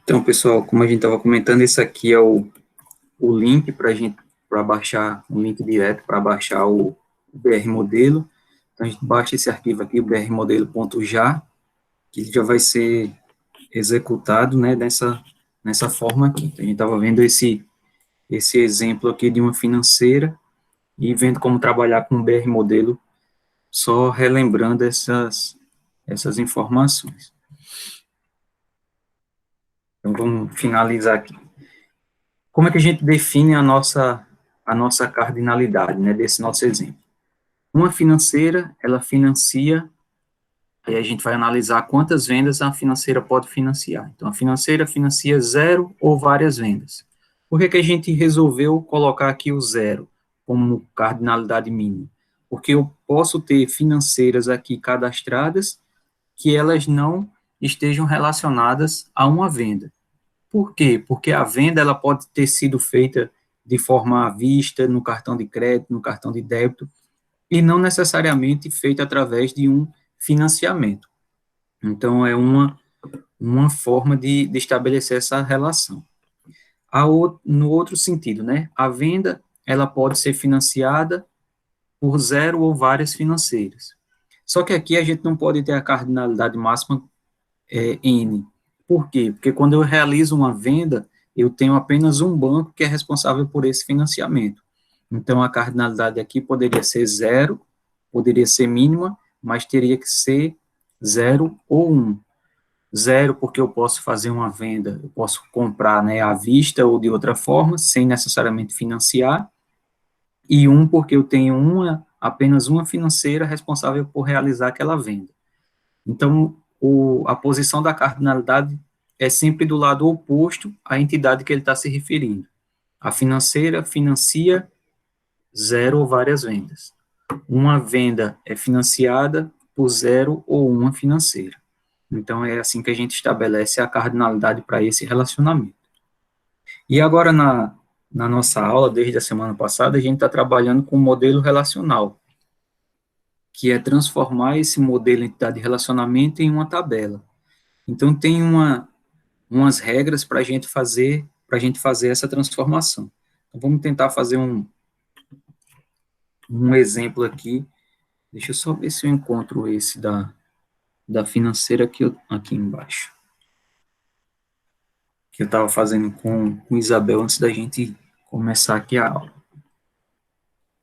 Então, pessoal, como a gente estava comentando, esse aqui é o link para baixar, um link direto para baixar o BR Modelo. Então, a gente baixa esse arquivo aqui, o brmodelo.já, que já vai ser executado, né, nessa forma aqui. Então, a gente estava vendo esse exemplo aqui de uma financeira e vendo como trabalhar com o BR Modelo, só relembrando essas informações. Então, vamos finalizar aqui. Como é que a gente define a nossa cardinalidade, né, desse nosso exemplo? Uma financeira, ela financia, aí a gente vai analisar quantas vendas a financeira pode financiar. Então, a financeira financia zero ou várias vendas. Por que que a gente resolveu colocar aqui o zero como cardinalidade mínima? Porque eu posso ter financeiras aqui cadastradas que elas não estejam relacionadas a uma venda. Por quê? Porque a venda ela pode ter sido feita de forma à vista, no cartão de crédito, no cartão de débito, e não necessariamente feita através de um financiamento. Então, é uma forma de estabelecer essa relação. No outro sentido, né? A venda ela pode ser financiada por zero ou várias financeiras. Só que aqui a gente não pode ter a cardinalidade máxima N. Por quê? Porque quando eu realizo uma venda, eu tenho apenas um banco que é responsável por esse financiamento. Então, a cardinalidade aqui poderia ser zero, poderia ser mínima, mas teria que ser zero ou um. Zero, porque eu posso fazer uma venda, eu posso comprar, né, à vista ou de outra forma, sem necessariamente financiar, e um, porque eu tenho apenas uma financeira responsável por realizar aquela venda. Então, a posição da cardinalidade é sempre do lado oposto à entidade que ele está se referindo. A financeira financia zero ou várias vendas. Uma venda é financiada por zero ou uma financeira. Então, é assim que a gente estabelece a cardinalidade para esse relacionamento. E agora, na nossa aula, desde a semana passada, a gente está trabalhando com o modelo relacional, que é transformar esse modelo entidade de relacionamento em uma tabela. Então, tem umas regras para a gente fazer essa transformação. Então, vamos tentar fazer um exemplo aqui. Deixa eu só ver se eu encontro esse da financeira aqui embaixo, que eu estava fazendo com Isabel antes da gente começar aqui a aula.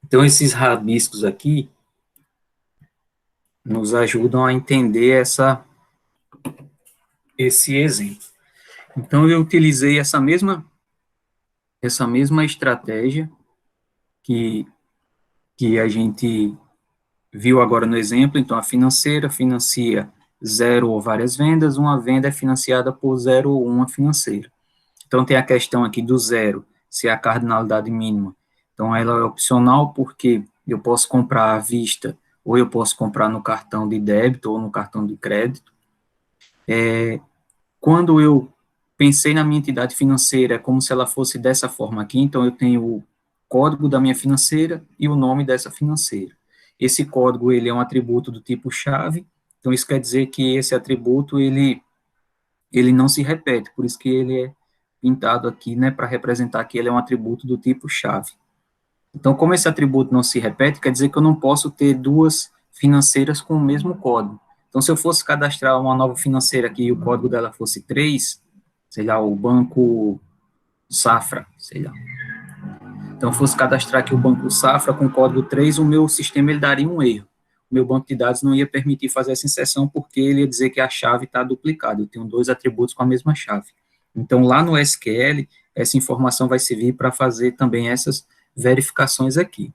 Então, esses rabiscos aqui nos ajudam a entender esse exemplo. Então, eu utilizei essa mesma estratégia que, que a gente viu agora no exemplo. Então, a financeira financia zero ou várias vendas, uma venda é financiada por zero ou uma financeira. Então, tem a questão aqui do zero, se é a cardinalidade mínima. Então, ela é opcional porque eu posso comprar à vista, ou eu posso comprar no cartão de débito ou no cartão de crédito. Quando eu pensei na minha entidade financeira, é como se ela fosse dessa forma aqui. Então, eu tenho o código da minha financeira e o nome dessa financeira. Esse código, ele é um atributo do tipo chave, então isso quer dizer que esse atributo, ele não se repete, por isso que ele é pintado aqui, né, para representar que ele é um atributo do tipo chave. Então, como esse atributo não se repete, quer dizer que eu não posso ter duas financeiras com o mesmo código. Então, se eu fosse cadastrar uma nova financeira aqui e o código dela fosse 3, sei lá, o Banco Safra, sei lá. Então, fosse cadastrar aqui o Banco Safra com código 3, o meu sistema ele daria um erro. O meu banco de dados não ia permitir fazer essa inserção porque ele ia dizer que a chave está duplicada. Eu tenho dois atributos com a mesma chave. Então, lá no SQL, essa informação vai servir para fazer também essas verificações aqui.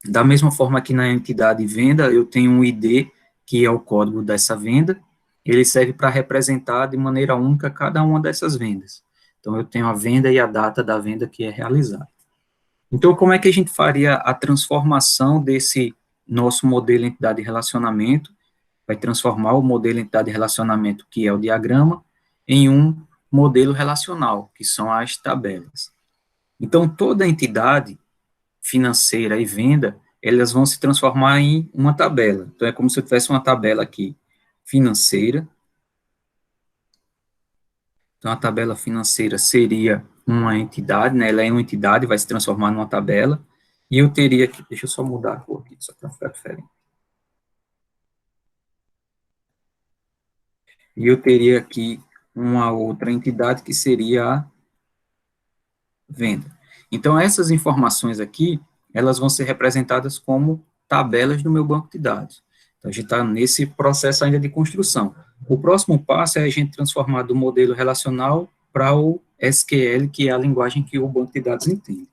Da mesma forma que na entidade venda, eu tenho um ID, que é o código dessa venda, ele serve para representar de maneira única cada uma dessas vendas. Então, eu tenho a venda e a data da venda que é realizada. Então, como é que a gente faria a transformação desse nosso modelo entidade de relacionamento? Vai transformar o modelo entidade de relacionamento, que é o diagrama, em um modelo relacional, que são as tabelas. Então, toda entidade financeira e venda, elas vão se transformar em uma tabela. Então, é como se eu tivesse uma tabela aqui financeira, Então, a tabela financeira seria uma entidade, né? Ela é uma entidade, vai se transformar numa tabela, e eu teria que, deixa eu só mudar a cor aqui, só para ficar diferente. E eu teria aqui uma outra entidade que seria a venda. Então, essas informações aqui, elas vão ser representadas como tabelas no meu banco de dados. Então, a gente está nesse processo ainda de construção. O próximo passo é a gente transformar do modelo relacional para o SQL, que é a linguagem que o banco de dados entende.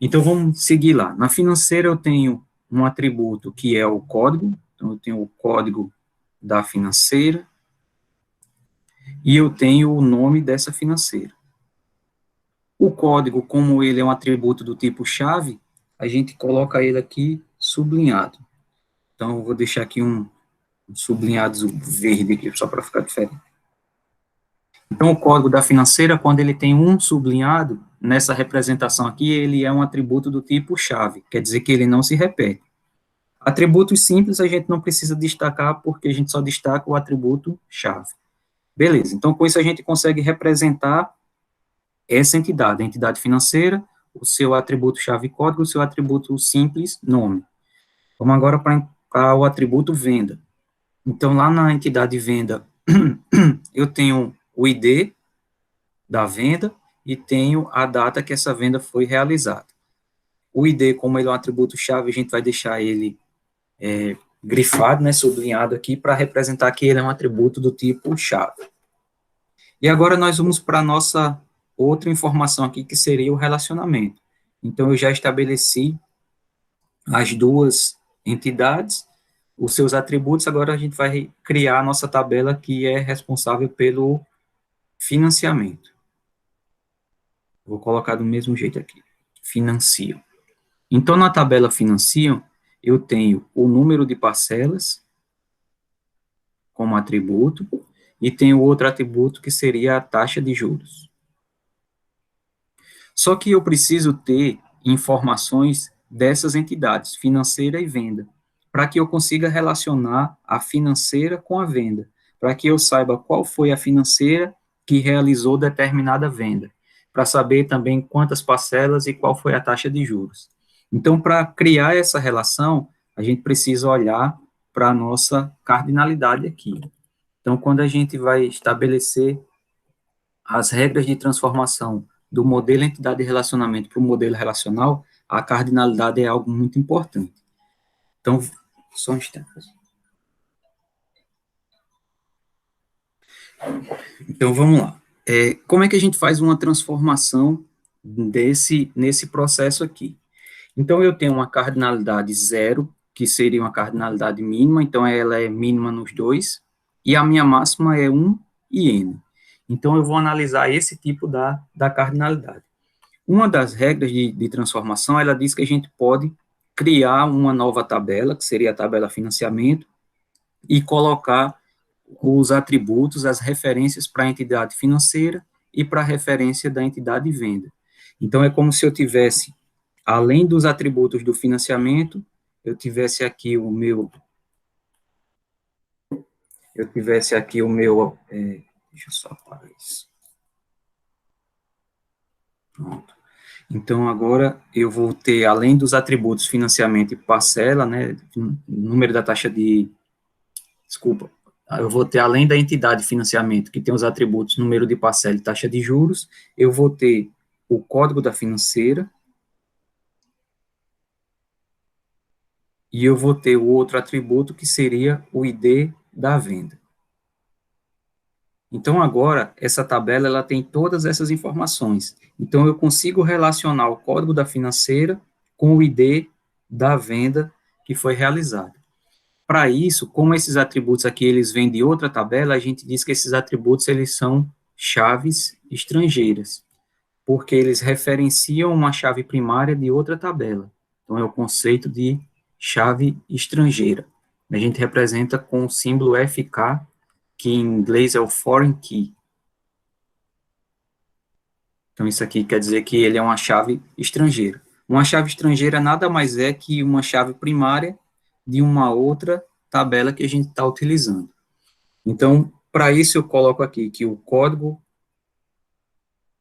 Então, vamos seguir lá. Na financeira, eu tenho um atributo que é o código. Então, eu tenho o código da financeira e eu tenho o nome dessa financeira. O código, como ele é um atributo do tipo chave, a gente coloca ele aqui sublinhado. Então, eu vou deixar aqui um sublinhado verde aqui, só para ficar diferente. Então, o código da financeira, quando ele tem um sublinhado, nessa representação aqui, ele é um atributo do tipo chave, quer dizer que ele não se repete. Atributos simples a gente não precisa destacar, porque a gente só destaca o atributo chave. Beleza, então com isso a gente consegue representar essa entidade, a entidade financeira, o seu atributo chave código, o seu atributo simples nome. Vamos agora para o atributo venda. Então, lá na entidade venda, eu tenho o ID da venda e tenho a data que essa venda foi realizada. O ID, como ele é um atributo chave, a gente vai deixar ele grifado, né, sublinhado aqui, para representar que ele é um atributo do tipo chave. E agora nós vamos para a nossa outra informação aqui, que seria o relacionamento. Então, eu já estabeleci as duas entidades, os seus atributos, agora a gente vai criar a nossa tabela que é responsável pelo financiamento. Vou colocar do mesmo jeito aqui, financiam. Então, na tabela financiam, eu tenho o número de parcelas como atributo, e tenho outro atributo que seria a taxa de juros. Só que eu preciso ter informações dessas entidades, financeira e venda, para que eu consiga relacionar a financeira com a venda, para que eu saiba qual foi a financeira que realizou determinada venda, para saber também quantas parcelas e qual foi a taxa de juros. Então, para criar essa relação, a gente precisa olhar para a nossa cardinalidade aqui. Então, quando a gente vai estabelecer as regras de transformação do modelo entidade de relacionamento para o modelo relacional, a cardinalidade é algo muito importante. Então, só um instante. Então, vamos lá. Como é que a gente faz uma transformação nesse processo aqui? Então, eu tenho uma cardinalidade zero, que seria uma cardinalidade mínima, então ela é mínima nos dois, e a minha máxima é 1 e n. Então, eu vou analisar esse tipo da cardinalidade. Uma das regras de transformação, ela diz que a gente pode criar uma nova tabela, que seria a tabela financiamento, e colocar os atributos, as referências para a entidade financeira e para a referência da entidade venda. Então, é como se eu tivesse, além dos atributos do financiamento, eu tivesse aqui o meu, deixa eu só apagar isso. Pronto. Então, agora eu vou ter, além dos atributos financiamento e parcela, né, número da taxa de, desculpa, eu vou ter, além da entidade financiamento, que tem os atributos número de parcela e taxa de juros, eu vou ter o código da financeira, e eu vou ter o outro atributo, que seria o ID da venda. Então, agora, essa tabela, ela tem todas essas informações. Então, eu consigo relacionar o código da financeira com o ID da venda que foi realizada. Para isso, como esses atributos aqui, eles vêm de outra tabela, a gente diz que esses atributos, eles são chaves estrangeiras, porque eles referenciam uma chave primária de outra tabela. Então, é o conceito de chave estrangeira. A gente representa com o símbolo FK, que em inglês é o foreign key. Então, isso aqui quer dizer que ele é uma chave estrangeira. Uma chave estrangeira nada mais é que uma chave primária de uma outra tabela que a gente está utilizando. Então, Para isso, eu coloco aqui que o código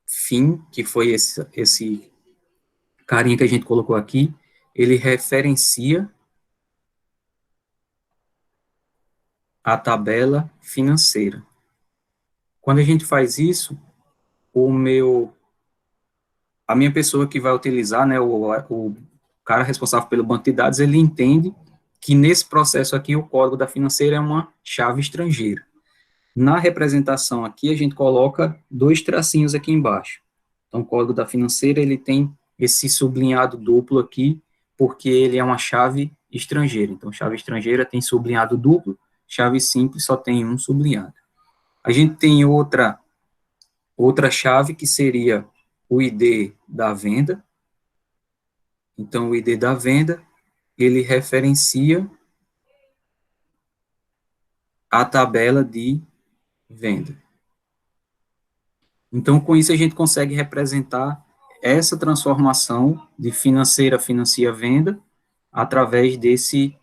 FIN, que foi esse carinha que a gente colocou aqui, ele referencia a tabela financeira. Quando a gente faz isso, a minha pessoa que vai utilizar, né, o cara responsável pelo banco de dados, ele entende que nesse processo aqui o código da financeira é uma chave estrangeira. Na representação aqui, a gente coloca dois tracinhos aqui embaixo. Então, o código da financeira, ele tem esse sublinhado duplo aqui, porque ele é uma chave estrangeira. Então, chave estrangeira tem sublinhado duplo, chave simples só tem um sublinhado. A gente tem outra chave que seria o ID da venda. Então, o ID da venda, ele referencia a tabela de venda. Então, com isso, a gente consegue representar essa transformação de financeira financia venda através desse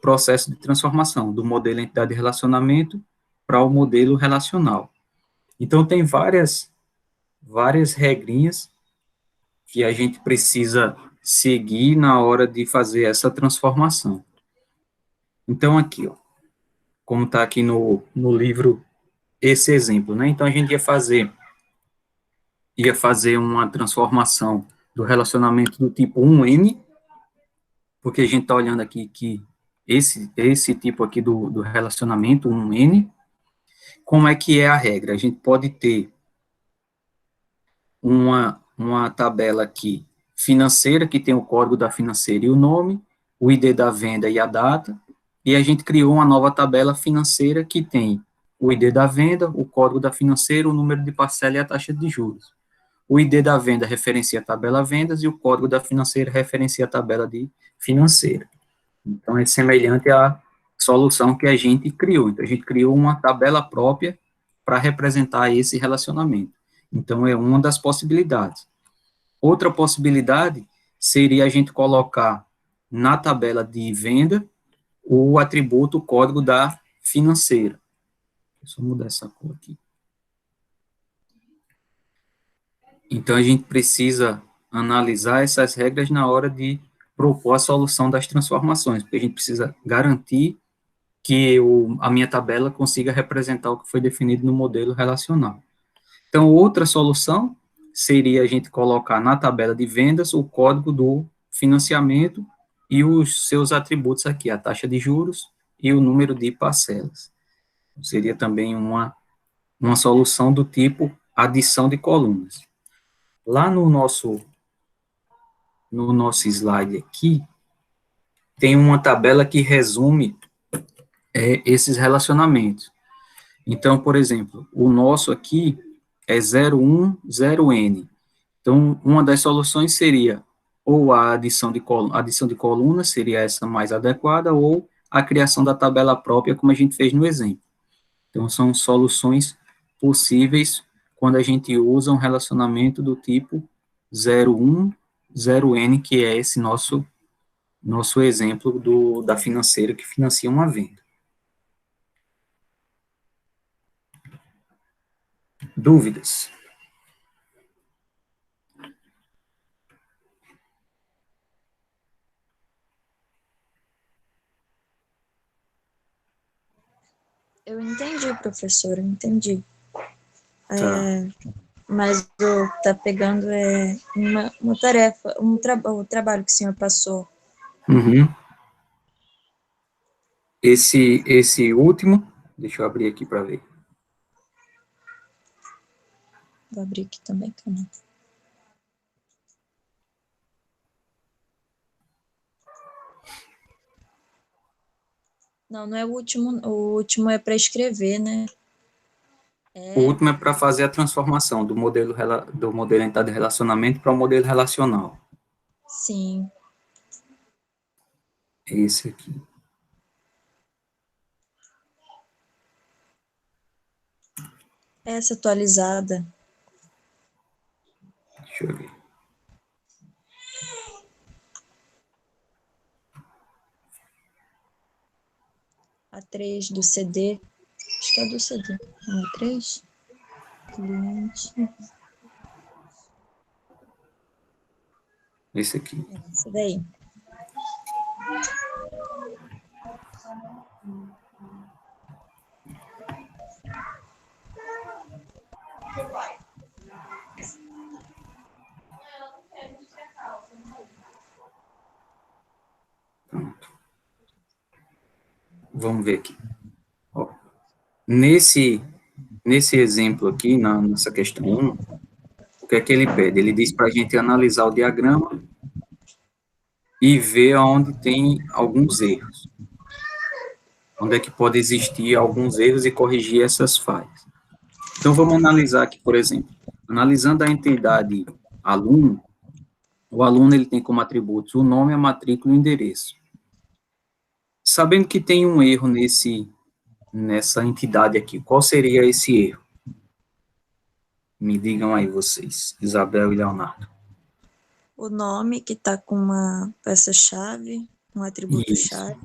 processo de transformação do modelo entidade de relacionamento para o modelo relacional. Então, tem várias regrinhas que a gente precisa seguir na hora de fazer essa transformação. Então, aqui, ó, como está aqui no livro esse exemplo, né? Então, a gente ia fazer uma transformação do relacionamento do tipo 1N, porque a gente está olhando aqui que esse tipo aqui do relacionamento, 1N, como é que é a regra? A gente pode ter uma tabela aqui financeira, que tem o código da financeira e o nome, o ID da venda e a data, e a gente criou uma nova tabela financeira que tem o ID da venda, o código da financeira, o número de parcela e a taxa de juros. O ID da venda referencia a tabela vendas e o código da financeira referencia a tabela de financeira. Então, é semelhante à solução que a gente criou. Então, a gente criou uma tabela própria para representar esse relacionamento. Então, é uma das possibilidades. Outra possibilidade seria a gente colocar na tabela de venda o atributo, o código da financeira. Deixa eu mudar essa cor aqui. Então, a gente precisa analisar essas regras na hora de propor a solução das transformações, porque a gente precisa garantir que a minha tabela consiga representar o que foi definido no modelo relacional. Então, outra solução seria a gente colocar na tabela de vendas o código do financiamento e os seus atributos aqui, a taxa de juros e o número de parcelas. Seria também uma solução do tipo adição de colunas. Lá no nosso slide aqui, tem uma tabela que resume esses relacionamentos. Então, por exemplo, o nosso aqui é 010N. Então, uma das soluções seria ou a adição de colunas, seria essa mais adequada, ou a criação da tabela própria, como a gente fez no exemplo. Então, são soluções possíveis quando a gente usa um relacionamento do tipo 010N, que é esse nosso exemplo da financeira que financia uma venda. Dúvidas? Eu entendi, professor, eu entendi. Tá. Mas tá pegando uma tarefa, o trabalho que o senhor passou. Uhum. Esse último, deixa eu abrir aqui para ver. Vou abrir aqui também, calma. Não, não é o último é para escrever, né? O último é para fazer a transformação do modelo entidade de relacionamento para o modelo relacional. Sim. É esse aqui. Essa atualizada. Deixa eu ver. A 3 do CD. Acho que é do CD. Não é 3? Cliente. Esse aqui. Esse daí. Pronto. Vamos ver aqui. Ó, nesse exemplo aqui, nessa questão 1, o que é que ele pede? Ele diz para a gente analisar o diagrama e ver onde tem alguns erros. Onde é que pode existir alguns erros e corrigir essas falhas. Então, vamos analisar aqui, por exemplo, analisando a entidade aluno, o aluno ele tem como atributos o nome, a matrícula e o endereço. Sabendo que tem um erro nessa entidade aqui, qual seria esse erro? Me digam aí vocês, Isabel e Leonardo. O nome que está com uma peça-chave, um atributo-chave.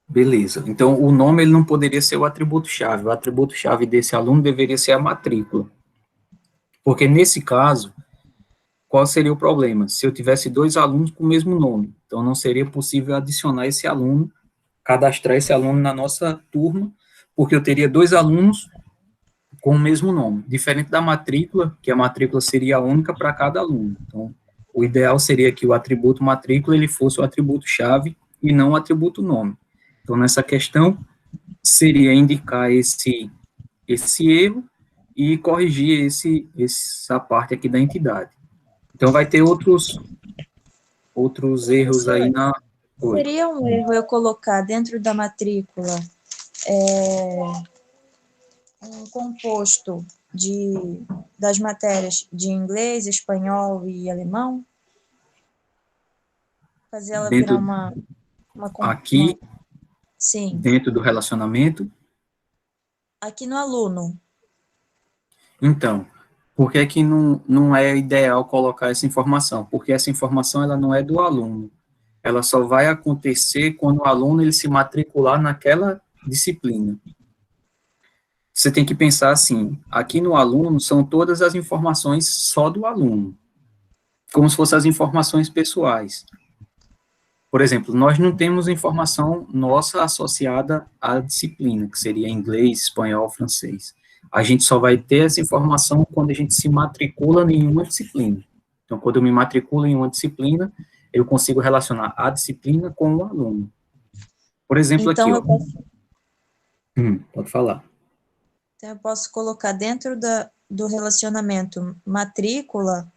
Beleza. Então, o nome ele não poderia ser o atributo-chave. O atributo-chave desse aluno deveria ser a matrícula. Porque, nesse caso, qual seria o problema? Se eu tivesse 2 alunos com o mesmo nome, então não seria possível adicionar esse aluno, cadastrar esse aluno na nossa turma, porque eu teria 2 alunos com o mesmo nome, diferente da matrícula, que a matrícula seria única para cada aluno. Então, o ideal seria que o atributo matrícula ele fosse o atributo-chave e não o atributo nome. Então, nessa questão, seria indicar esse erro e corrigir essa parte aqui da entidade. Então, vai ter outros erros aí na... Seria um erro eu colocar dentro da matrícula um composto das matérias de inglês, espanhol e alemão? Fazer ela virar uma aqui, sim. Dentro do relacionamento? Aqui no aluno. Então, por que que não é ideal colocar essa informação? Porque essa informação ela não é do aluno. Ela só vai acontecer quando o aluno ele se matricular naquela disciplina. Você tem que pensar assim, aqui no aluno são todas as informações só do aluno, como se fossem as informações pessoais. Por exemplo, nós não temos informação nossa associada à disciplina, que seria inglês, espanhol, francês. A gente só vai ter essa informação quando a gente se matricula em uma disciplina. Então, quando eu me matriculo em uma disciplina, eu consigo relacionar a disciplina com o aluno. Por exemplo, então, aqui, ó. Pode falar. Então, eu posso colocar dentro do relacionamento matrícula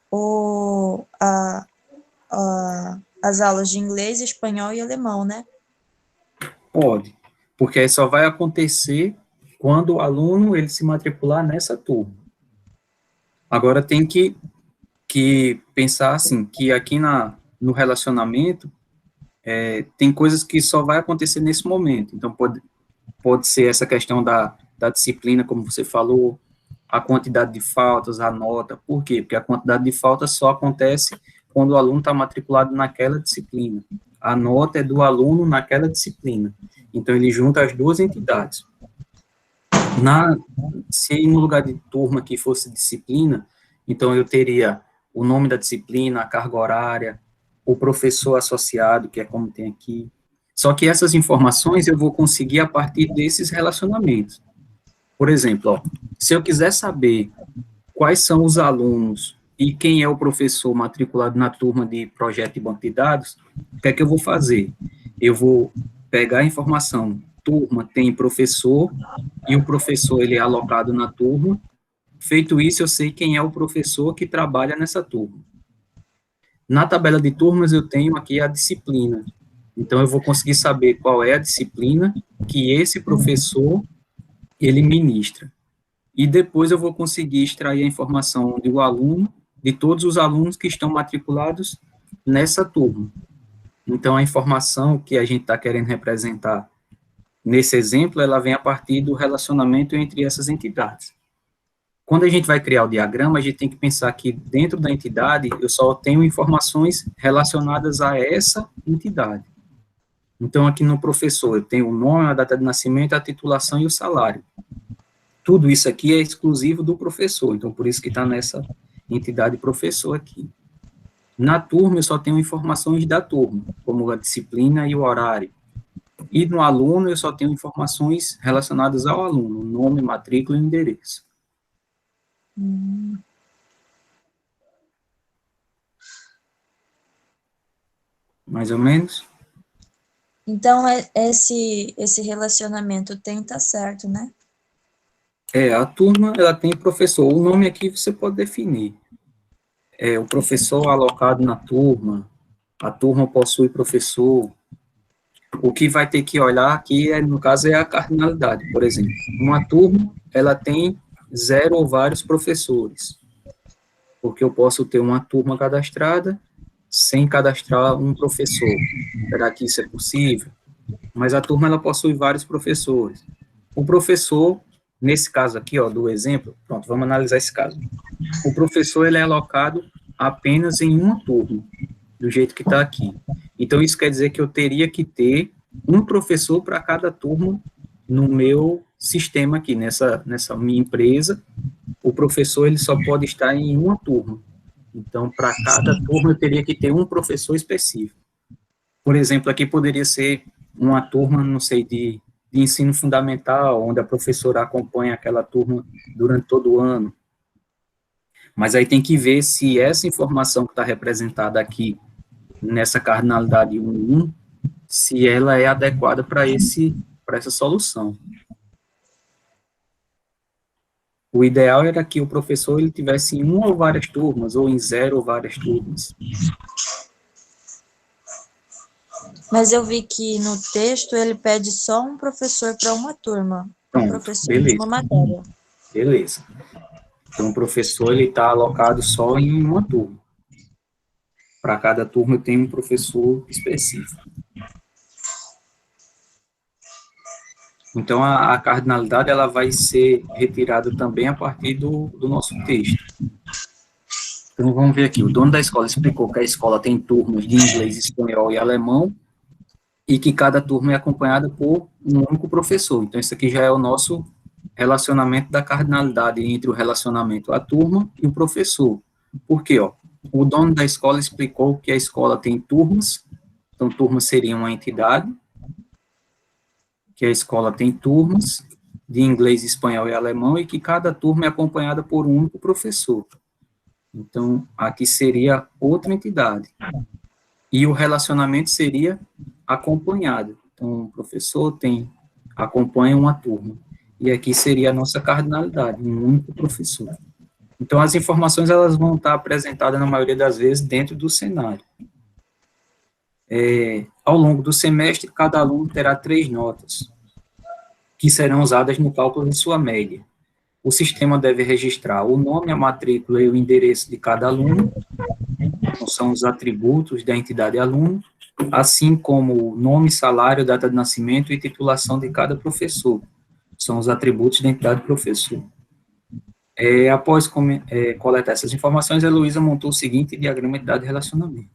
ou as aulas de inglês, espanhol e alemão, né? Pode, porque aí só vai acontecer quando o aluno ele se matricular nessa turma. Agora tem que pensar assim, que aqui no relacionamento tem coisas que só vai acontecer nesse momento. Então pode ser essa questão da disciplina, como você falou, a quantidade de faltas, a nota. Por quê? Porque a quantidade de faltas só acontece quando o aluno está matriculado naquela disciplina. A nota é do aluno naquela disciplina. Então, ele junta as duas entidades. Se no lugar de turma aqui fosse disciplina, então eu teria o nome da disciplina, a carga horária, o professor associado, que é como tem aqui. Só que essas informações eu vou conseguir a partir desses relacionamentos. Por exemplo, ó, se eu quiser saber quais são os alunos e quem é o professor matriculado na turma de projeto de banco de dados, o que é que eu vou fazer? Eu vou pegar a informação, turma tem professor, e o professor ele é alocado na turma. Feito isso, eu sei quem é o professor que trabalha nessa turma. Na tabela de turmas, eu tenho aqui a disciplina. Então, eu vou conseguir saber qual é a disciplina que esse professor ele ministra. E depois eu vou conseguir extrair a informação do aluno, de todos os alunos que estão matriculados nessa turma. Então, a informação que a gente está querendo representar nesse exemplo, ela vem a partir do relacionamento entre essas entidades. Quando a gente vai criar o diagrama, a gente tem que pensar que dentro da entidade, eu só tenho informações relacionadas a essa entidade. Então, aqui no professor, eu tenho o nome, a data de nascimento, a titulação e o salário. Tudo isso aqui é exclusivo do professor, então por isso que está nessa entidade professor aqui. Na turma, eu só tenho informações da turma, como a disciplina e o horário. E no aluno, eu só tenho informações relacionadas ao aluno, nome, matrícula e endereço. Mais ou menos? Então, esse relacionamento tem que estar certo, né? A turma, ela tem professor. O nome aqui você pode definir. O professor alocado na turma, a turma possui professor. O que vai ter que olhar aqui, no caso, é a cardinalidade. Por exemplo, uma turma, ela tem 0 ou vários professores, porque eu posso ter uma turma cadastrada sem cadastrar um professor. Será que isso é possível? Mas a turma, ela possui vários professores. O professor, nesse caso aqui, ó, do exemplo, pronto, vamos analisar esse caso. O professor, ele é alocado apenas em uma turma, do jeito que está aqui. Então, isso quer dizer que eu teria que ter um professor para cada turma no meu sistema aqui, nessa minha empresa. O professor, ele só pode estar em uma turma. Então, para cada turma, eu teria que ter um professor específico. Por exemplo, aqui poderia ser uma turma, não sei, de ensino fundamental, onde a professora acompanha aquela turma durante todo o ano. Mas aí tem que ver se essa informação que está representada aqui nessa cardinalidade 1, se ela é adequada para essa solução. O ideal era que o professor ele tivesse em uma ou várias turmas, ou em 0 ou várias turmas. Mas eu vi que no texto ele pede só um professor para uma turma, um professor de uma matéria. Beleza. Então, o professor ele está alocado só em uma turma. Para cada turma tem um professor específico. Então, a cardinalidade ela vai ser retirada também a partir do nosso texto. Então, vamos ver aqui. O dono da escola explicou que a escola tem turmas de inglês, espanhol e alemão, e que cada turma é acompanhada por um único professor. Então, isso aqui já é o nosso relacionamento da cardinalidade entre o relacionamento à turma e o professor. Por quê? O dono da escola explicou que a escola tem turmas, então turmas seria uma entidade, que a escola tem turmas de inglês, espanhol e alemão, e que cada turma é acompanhada por um único professor. Então, aqui seria outra entidade. E o relacionamento seria acompanhado. Então, o professor acompanha uma turma. E aqui seria a nossa cardinalidade, um único professor. Então, as informações elas vão estar apresentadas, na maioria das vezes, dentro do cenário. Ao longo do semestre, cada aluno terá 3 notas, que serão usadas no cálculo de sua média. O sistema deve registrar o nome, a matrícula e o endereço de cada aluno, então, são os atributos da entidade aluno, assim como o nome, salário, data de nascimento e titulação de cada professor, são os atributos da entidade professor. Após coletar essas informações, a Heloísa montou o seguinte diagrama de dado de relacionamento.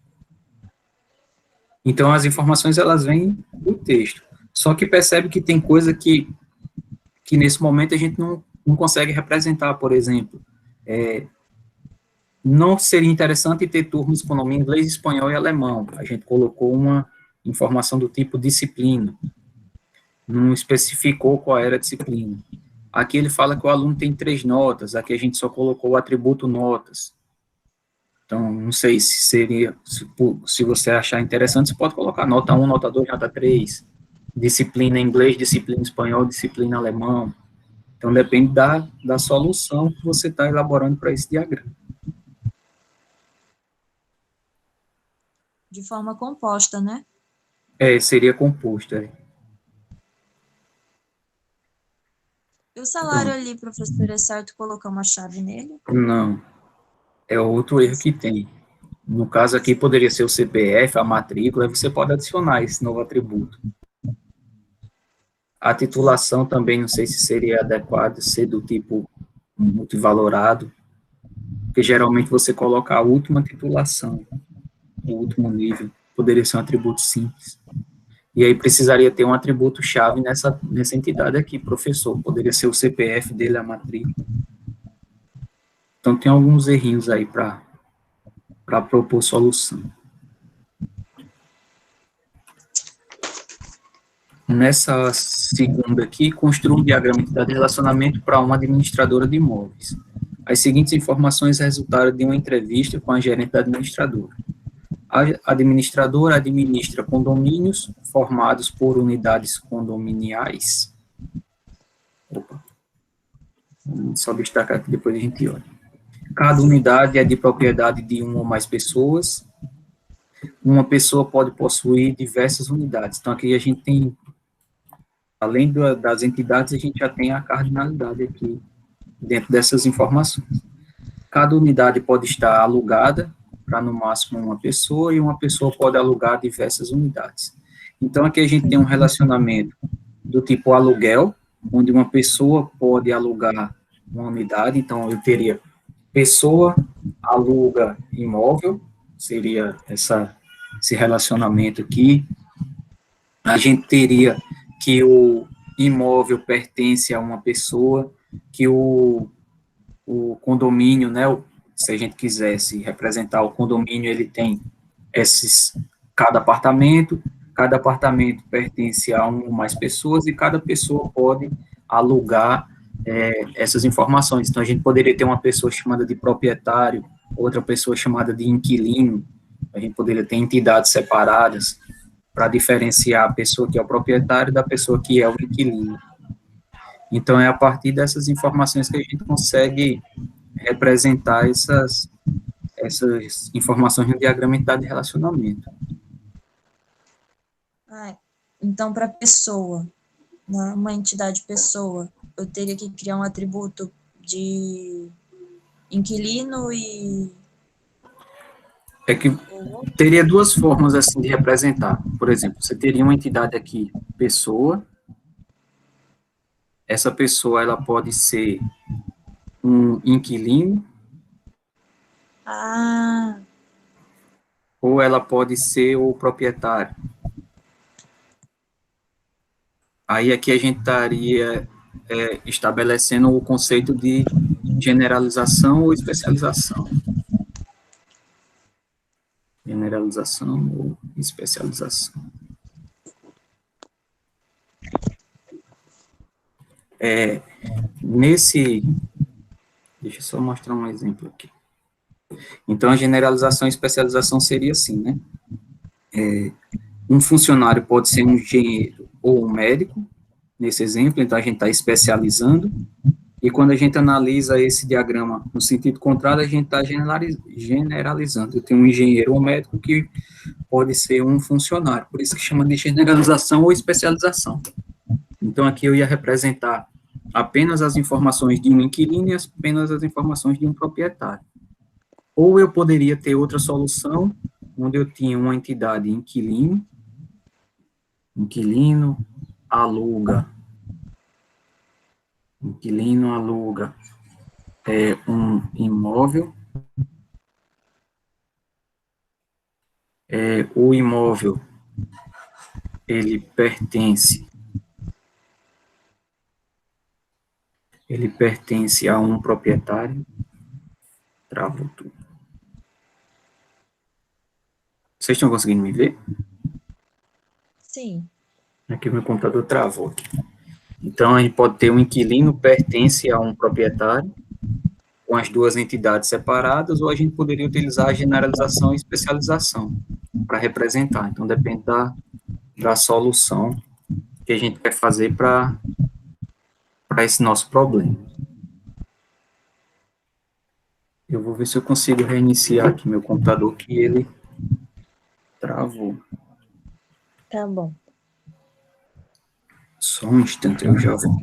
Então, as informações, elas vêm do texto. Só que percebe que tem coisa que nesse momento, a gente não consegue representar, por exemplo. Não seria interessante ter turmas com nome inglês, espanhol e alemão. A gente colocou uma informação do tipo disciplina. Não especificou qual era a disciplina. Aqui ele fala que o aluno tem 3 notas, aqui a gente só colocou o atributo notas. Então, não sei se seria, se você achar interessante, você pode colocar nota 1, nota 2, nota 3, disciplina inglês, disciplina espanhol, disciplina alemão. Então, depende da solução que você está elaborando para esse diagrama. De forma composta, né? Seria composto, E o salário ali, professor, é certo colocar uma chave nele? Não, é outro erro que tem. No caso aqui, poderia ser o CPF, a matrícula, aí você pode adicionar esse novo atributo. A titulação também, não sei se seria adequado ser do tipo multivalorado, porque geralmente você coloca a última titulação, o último nível, poderia ser um atributo simples. E aí precisaria ter um atributo-chave nessa entidade aqui, professor. Poderia ser o CPF dele, a matrícula. Então, tem alguns errinhos aí para propor solução. Nessa segunda aqui, construa um diagrama de entidade de relacionamento para uma administradora de imóveis. As seguintes informações resultaram de uma entrevista com a gerente da administradora. A administradora administra condomínios formados por unidades condominiais. Opa. Vamos só destacar aqui, depois a gente olha. Cada unidade é de propriedade de uma ou mais pessoas. Uma pessoa pode possuir diversas unidades. Então, aqui a gente tem, além das entidades, a gente já tem a cardinalidade aqui, dentro dessas informações. Cada unidade pode estar alugada para, no máximo, uma pessoa, e uma pessoa pode alugar diversas unidades. Então, aqui a gente tem um relacionamento do tipo aluguel, onde uma pessoa pode alugar uma unidade. Então, eu teria pessoa aluga imóvel, seria esse relacionamento aqui. A gente teria que o imóvel pertence a uma pessoa, que o condomínio, né, se a gente quisesse representar o condomínio, ele tem cada apartamento pertence a uma ou mais pessoas, e cada pessoa pode alugar essas informações. Então, a gente poderia ter uma pessoa chamada de proprietário, outra pessoa chamada de inquilino, a gente poderia ter entidades separadas para diferenciar a pessoa que é o proprietário da pessoa que é o inquilino. Então, é a partir dessas informações que a gente consegue representar essas informações no diagrama de entidade de relacionamento. Então, para pessoa, né, uma entidade pessoa, eu teria que criar um atributo de inquilino e... É que teria duas formas, assim, de representar. Por exemplo, você teria uma entidade aqui, pessoa. Essa pessoa, ela pode ser um inquilino. Ou ela pode ser o proprietário. Aí aqui a gente estaria estabelecendo o conceito de generalização ou especialização. Generalização ou especialização. Deixa eu só mostrar um exemplo aqui. Então, a generalização e especialização seria assim, né? Um funcionário pode ser um engenheiro ou um médico, nesse exemplo, então a gente está especializando, e quando a gente analisa esse diagrama no sentido contrário, a gente está generalizando. Eu tenho um engenheiro ou um médico que pode ser um funcionário, por isso que chama de generalização ou especialização. Então, aqui eu ia representar apenas as informações de um inquilino e apenas as informações de um proprietário. Ou eu poderia ter outra solução, onde eu tinha uma entidade inquilino aluga um imóvel, o imóvel, ele pertence a um proprietário. Travou tudo. Vocês estão conseguindo me ver? Sim. Aqui o meu computador travou. Então, a gente pode ter um inquilino pertence a um proprietário, com as duas entidades separadas, ou a gente poderia utilizar a generalização e especialização para representar. Então, depende da solução que a gente quer fazer para esse nosso problema. Eu vou ver se eu consigo reiniciar aqui meu computador, que ele travou. Tá bom. Só um instante, eu já vou.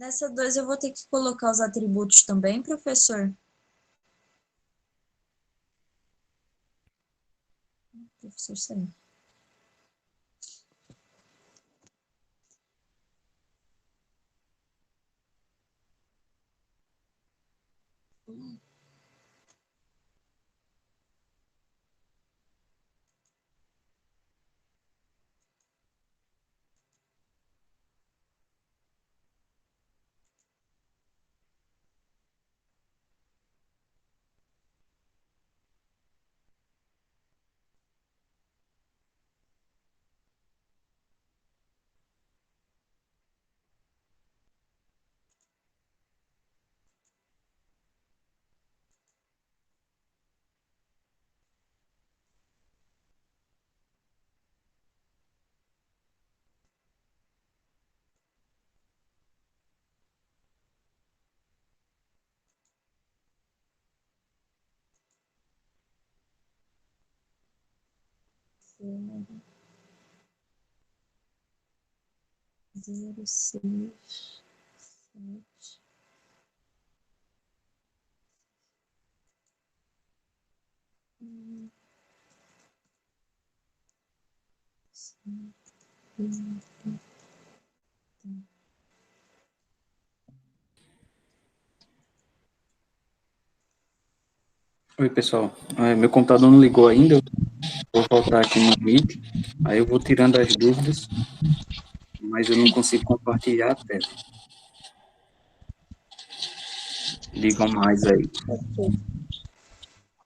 Nessa 2 eu vou ter que colocar os atributos também, professor? Professor, sei. Zero, seis, sete. Oi, pessoal. Meu computador não ligou ainda, eu vou voltar aqui no Meet, aí eu vou tirando as dúvidas, mas eu não consigo compartilhar a tela. Digam mais aí. Ok.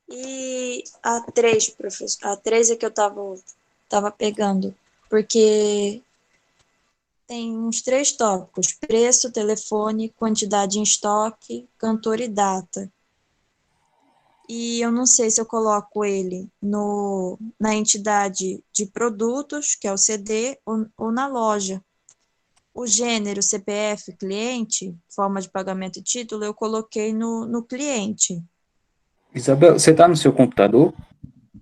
E a 3, professor? A 3 é que eu tava pegando, porque tem uns 3 tópicos: preço, telefone, quantidade em estoque, cantor e data. E eu não sei se eu coloco ele na entidade de produtos, que é o CD, ou na loja. O gênero, CPF, cliente, forma de pagamento e título, eu coloquei no cliente. Isabel, você está no seu computador?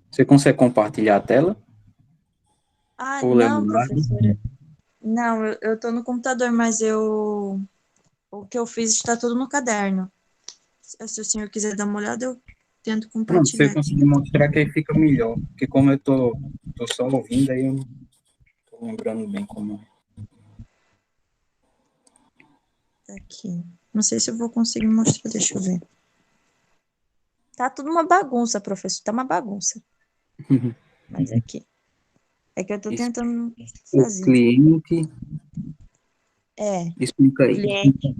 Você consegue compartilhar a tela? Ah, Ou não, Leonardo? professora. Não, eu estou no computador, mas o que eu fiz está tudo no caderno. Se o senhor quiser dar uma olhada, eu tento Pronto, se compartilhar você aqui. conseguir mostrar que aí fica melhor, porque como eu tô só ouvindo, aí eu não tô lembrando bem como é. Tá aqui. Não sei se eu vou conseguir mostrar, deixa eu ver. Tá tudo uma bagunça, professor, tá uma bagunça. Mas aqui. É que eu tô Isso, tentando o fazer. cliente, É, explica o aí. cliente,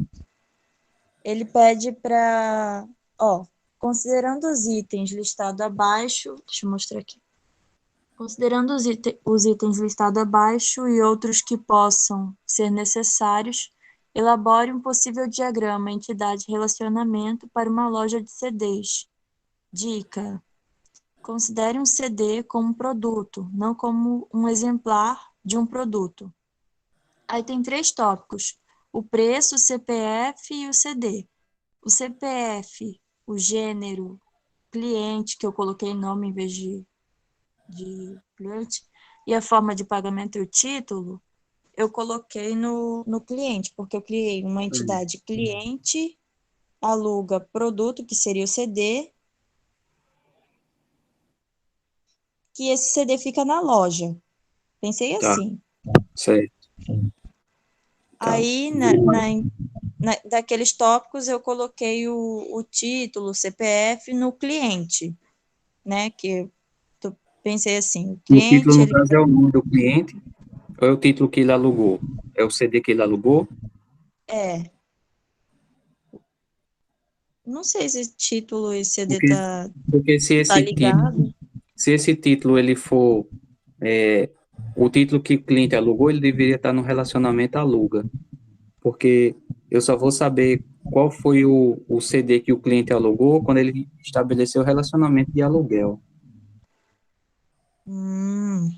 ele pede para, ó, considerando os itens listados abaixo, deixa eu mostrar aqui. Considerando os itens listados abaixo e outros que possam ser necessários, elabore um possível diagrama entidade-relacionamento para uma loja de CDs. Dica: considere um CD como um produto, não como um exemplar de um produto. Aí tem 3 tópicos: o preço, o CPF e o CD. O CPF, o gênero, cliente, que eu coloquei nome em vez de cliente, e a forma de pagamento e o título, eu coloquei no cliente, porque eu criei uma entidade cliente, aluga produto, que seria o CD, que esse CD fica na loja. Pensei Tá, assim. certo. Tá. Aí, daqueles tópicos, eu coloquei o título, o CPF no cliente, né? Que eu pensei assim, o O título, cliente, no ele caso, é o nome do cliente, ou é o título que ele alugou? É o CD que ele alugou? é, não sei se esse título e CD Porque, porque tá ligado. se esse título ele for o título que o cliente alugou, ele deveria estar no relacionamento aluga, porque eu só vou saber qual foi o CD que o cliente alugou quando ele estabeleceu o relacionamento de aluguel. Hum,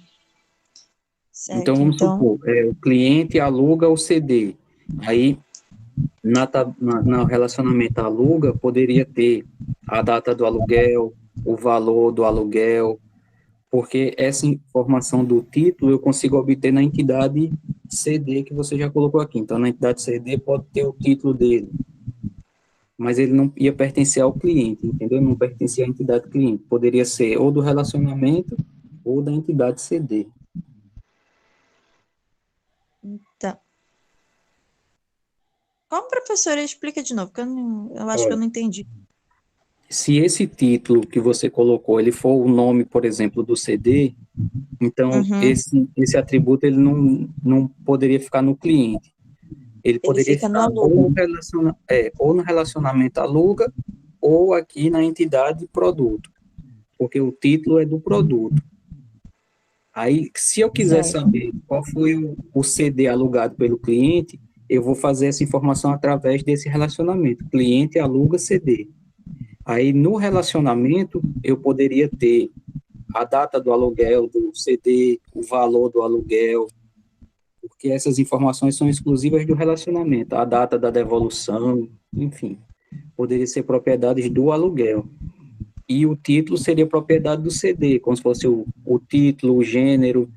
Então, certo. vamos Então, supor, o cliente aluga o CD, aí no relacionamento aluga poderia ter a data do aluguel, o valor do aluguel, porque essa informação do título eu consigo obter na entidade CD que você já colocou aqui. Então, na entidade CD pode ter o título dele, mas ele não ia pertencer ao cliente, entendeu? Não pertencia à entidade cliente. Poderia ser ou do relacionamento ou da entidade CD. Então, como professora explica de novo, porque eu acho que eu Olha, não entendi. se esse título que você colocou, ele for o nome, por exemplo, do CD, então Uhum. esse atributo ele não poderia ficar no cliente. Ele Ele poderia fica no ficar ou aluga. ou no relacionamento aluga ou aqui na entidade produto, porque o título é do produto. Aí, se eu quiser Certo. saber qual foi o CD alugado pelo cliente, eu vou fazer essa informação através desse relacionamento. Cliente aluga CD. Aí, no relacionamento, eu poderia ter a data do aluguel do CD, o valor do aluguel, porque essas informações são exclusivas do relacionamento, a data da devolução, enfim, poderia ser propriedades do aluguel. E o título seria propriedade do CD, como se fosse o título, o gênero,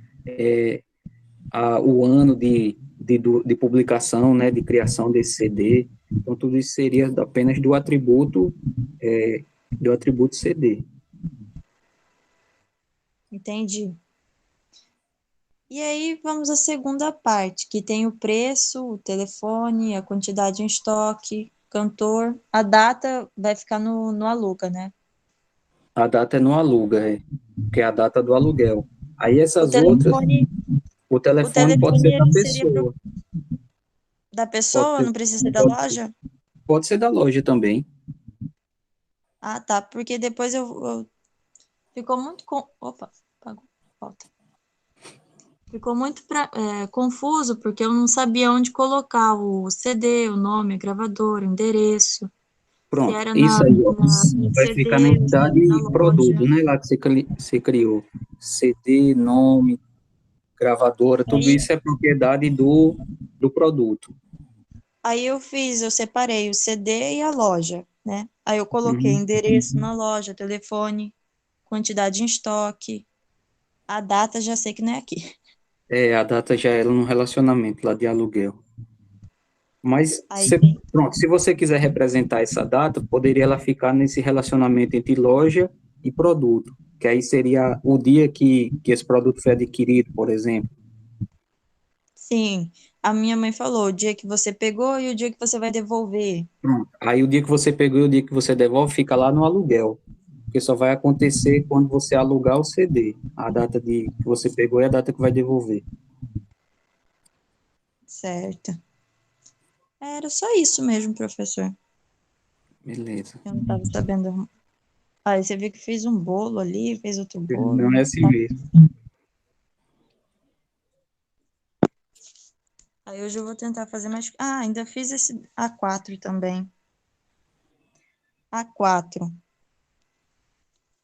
o ano de publicação, né, de criação desse CD. Então, tudo isso seria apenas do atributo CD. Entendi. E aí vamos à segunda parte, que tem o preço, o telefone, a quantidade em estoque, cantor. A data vai ficar no aluga, né? A data é no aluga, que é a data do aluguel. Aí O essas outras, telefone, o o telefone pode telefone ser da ele seria pessoa, da pode pessoa, ser, não precisa ser da pode, loja? pode ser da loja também. Ah, tá, porque depois ficou muito opa, apagou, volta. Ficou muito confuso, porque eu não sabia onde colocar o CD, o nome, a gravadora, o endereço, se Pronto, era isso aí, ó, no vai ficar na CD ou se entidade era na produto, loja. né, lá que você criou. CD, nome, gravadora, tudo Aí, isso é propriedade do produto. aí eu separei o CD e a loja, né? Aí eu coloquei Uhum. endereço na loja, telefone, quantidade em estoque, a data já sei que não é aqui. A data já era no relacionamento lá de aluguel. Mas, Aí tem, pronto, se você quiser representar essa data, poderia ela ficar nesse relacionamento entre loja e produto, que aí seria o dia que esse produto foi adquirido, por exemplo. sim, a minha mãe falou, o dia que você pegou e o dia que você vai devolver. Pronto. Aí o dia que você pegou e o dia que você devolve fica lá no aluguel, porque só vai acontecer quando você alugar o CD. A data que você pegou é a data que vai devolver. Certo. Era só isso mesmo, professor. Beleza. Eu não estava sabendo. Aí você viu que fez um bolo ali, fez outro bolo, Não é né? assim Tá. mesmo. Aí hoje eu vou tentar fazer mais. Ah, ainda fiz esse A4 também. A4.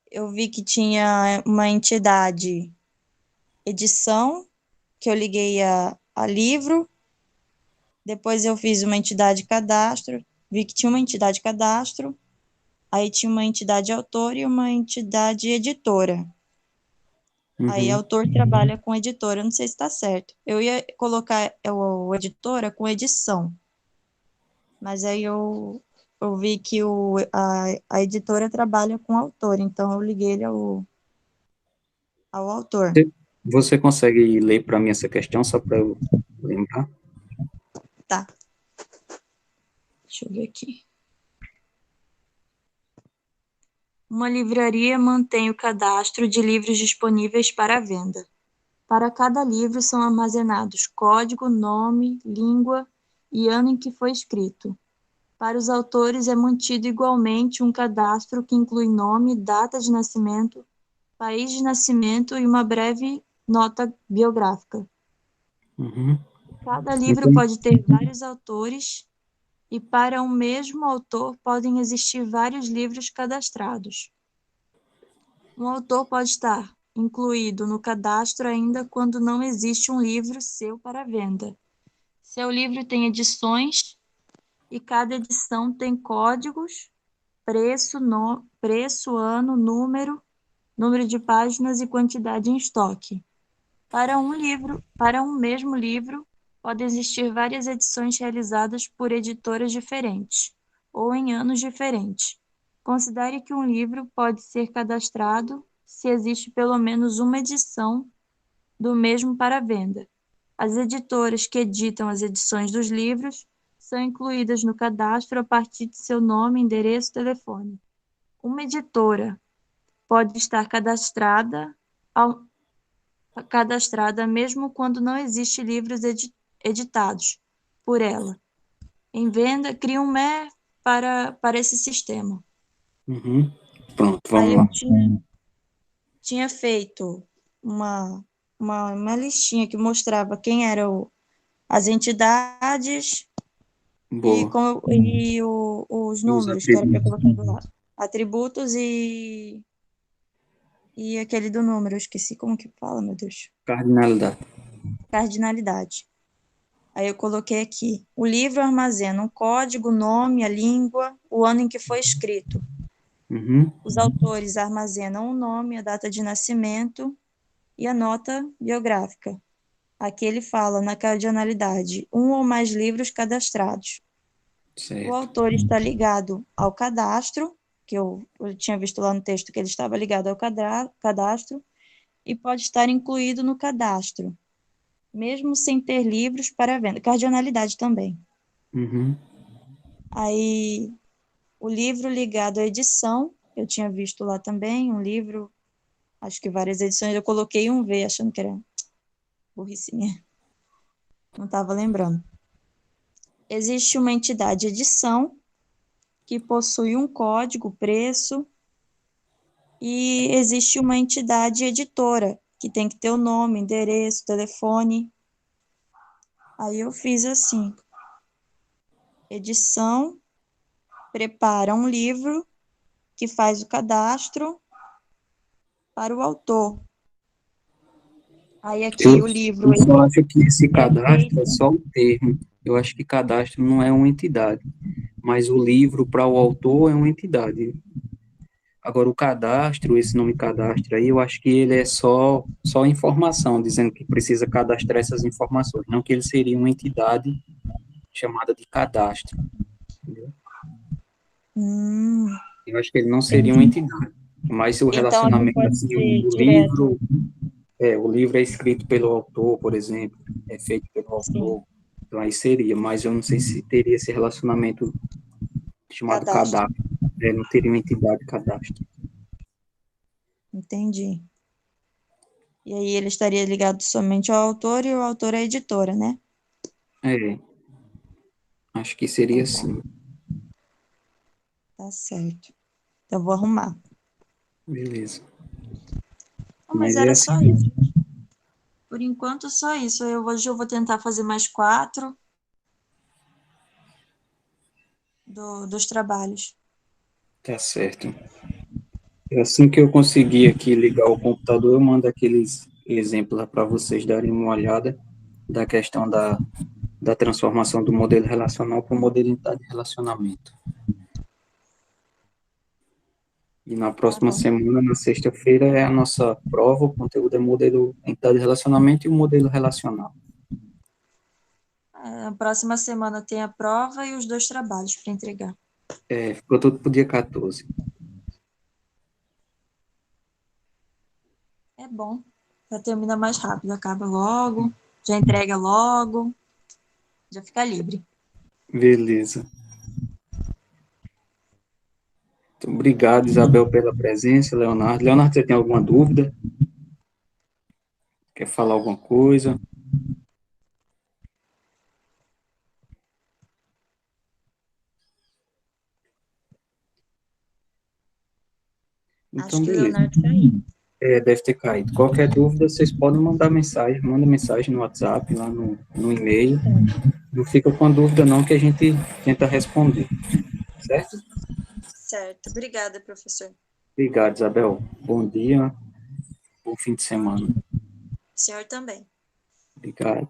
Eu vi que tinha uma entidade edição, que eu liguei a livro. Depois eu fiz uma entidade cadastro. Vi que tinha uma entidade cadastro. Aí tinha uma entidade autor e uma entidade editora. Aí, Uhum. autor trabalha com editora, não sei se está certo. Eu ia colocar o editora com edição, mas aí eu vi que a editora trabalha com autor, então eu liguei ele ao autor. Você consegue ler para mim essa questão, só para eu lembrar? Tá, deixa eu ver aqui. Uma livraria mantém o cadastro de livros disponíveis para venda. Para cada livro são armazenados código, nome, língua e ano em que foi escrito. Para os autores é mantido igualmente um cadastro que inclui nome, data de nascimento, país de nascimento e uma breve nota biográfica. Uhum. Cada livro Então, pode ter vários autores e para um mesmo autor podem existir vários livros cadastrados. Um autor pode estar incluído no cadastro ainda quando não existe um livro seu para venda. Seu livro tem edições e cada edição tem códigos, preço, ano, número de páginas e quantidade em estoque. Para um mesmo livro, Podem existir várias edições realizadas por editoras diferentes, ou em anos diferentes. Considere que um livro pode ser cadastrado se existe pelo menos uma edição do mesmo para venda. As editoras que editam as edições dos livros são incluídas no cadastro a partir de seu nome, endereço e telefone. Uma editora pode estar cadastrada mesmo quando não existem livros editados por ela. Em venda, cria um MER para esse sistema. Uhum. Pronto, Aí vamos eu lá. tinha feito uma listinha que mostrava quem eram as entidades Boa. os E os números que era para atributos. colocar do lado. Atributos e aquele do número, eu esqueci como que fala, meu Deus. Cardinalidade. Cardinalidade. Aí eu coloquei aqui. O livro armazena um código, o nome, a língua, o ano em que foi escrito. Uhum. Os autores armazenam o nome, a data de nascimento e a nota biográfica. Aqui ele fala na cardinalidade, um ou mais livros cadastrados. O Certo. autor está ligado ao cadastro, que eu tinha visto lá no texto que ele estava ligado ao cadastro, e pode estar incluído no cadastro, mesmo sem ter livros para venda. Cardinalidade também. Uhum. Aí, o livro ligado à edição, eu tinha visto lá também, um livro, acho que várias edições, eu coloquei um V, achando que era burrice minha, não estava lembrando. Existe uma entidade edição, que possui um código, preço, e existe uma entidade editora, que tem que ter o nome, endereço, telefone. Aí eu fiz assim, edição, prepara um livro, que faz o cadastro para o autor. Aí aqui Eu, o livro eu só acho que esse é cadastro é feito, só o termo. Eu acho que cadastro não é uma entidade, mas o livro para o autor é uma entidade. Agora, o cadastro, esse nome cadastro aí, eu acho que ele é só informação, dizendo que precisa cadastrar essas informações, não que ele seria uma entidade chamada de cadastro. Entendeu? hum, Eu acho que ele não seria uma entendi. entidade. Mas o Então não relacionamento, pode assim, ser o direto, livro, o livro é escrito pelo autor, por exemplo, é feito pelo sim, autor, então aí seria, mas eu não sei se teria esse relacionamento chamado cadastro, cadastro, não teria uma entidade cadastro. entendi. E aí ele estaria ligado somente ao autor e o autor à editora, né? É, acho que seria Então tá, assim. tá certo. Então eu vou arrumar. Beleza. Ah, mas Mas é era assim só mesmo. isso. Por enquanto, só isso. Hoje eu vou tentar fazer mais 4 dos trabalhos. Tá certo. Assim que eu conseguir aqui ligar o computador, eu mando aqueles exemplos para vocês darem uma olhada da questão da transformação do modelo relacional para o modelo de relacionamento. E na Tá próxima bom. semana, na sexta-feira, é a nossa prova, o conteúdo é modelo entidade de relacionamento e o modelo relacional. Na próxima semana tem a prova e os 2 trabalhos para entregar. Ficou tudo para o dia 14. É bom. Já termina mais rápido, acaba logo, já entrega logo, já fica livre. Beleza. Então, obrigado, Isabel, pela presença, Leonardo. Leonardo, você tem alguma dúvida? Quer falar alguma coisa? Acho Então, que o beleza. Leonardo caiu. Deve ter caído. Qualquer dúvida, vocês podem mandar mensagem, manda mensagem no WhatsApp, lá no e-mail. Não fica com dúvida não, que a gente tenta responder, certo? Certo. Obrigada, professor. Obrigado, Isabel. Bom dia, bom fim de semana. O senhor também. Obrigado.